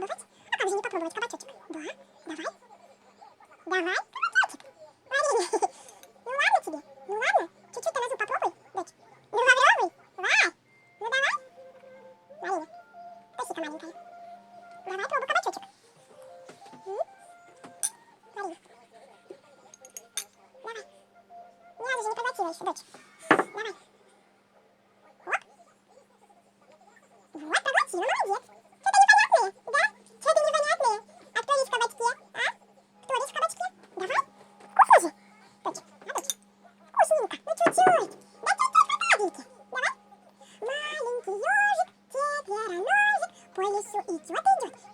попробовать. А как же не попробовать кабачочек? Да, давай. Давай, кабачочек. Марина, ну ладно тебе, ну ладно. Чуть-чуть на зуб попробуй, дочь. Ну попробуй, давай. Ну давай. Марина, спасибо маленькая. Давай пробуй кабачочек. Марина. Давай. Ни разу же не проглотила еще, дочь. Давай. Оп. Вот, проглотила, молодец. Что-то непонятное, да? Что-то непонятное. А кто есть в кабачке, а? Кто есть в кабачке? Давай. Вкусно же. Дочь, а, дочь? Вкусненько. Ну чуть-чуть. Да чуть-чуть попробуйте. Давай. Маленький ежик, теперь ножик по лесу идет,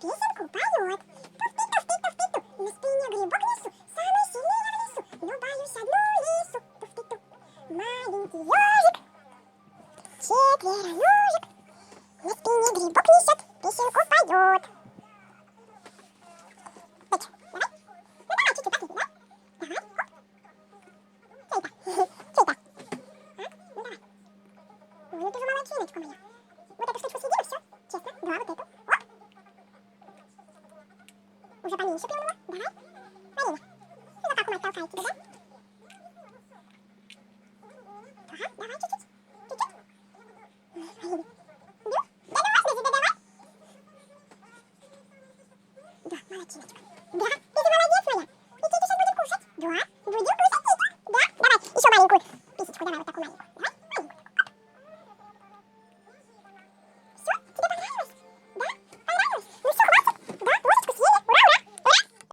песенку поет. Туфти-туфти-туфти-ту, на спине грибок несу, самый сильный я в лесу, но боюсь одну лису. Туфти-ту. Маленький ежик, четвероножек, на спине грибок несет, песенку поет. Дочь, давай. Ну давай чуть-чуть попей, да? Давай, оп. Что это? Что это? А? Ну давай. Ой, ну ты же молодчиночка моя. Вот эту штучку съедим и все. Честно. Да, вот эту. Оп. Уже поменьше плюнула. Давай. Марина, ну как мать толкает тебя, да?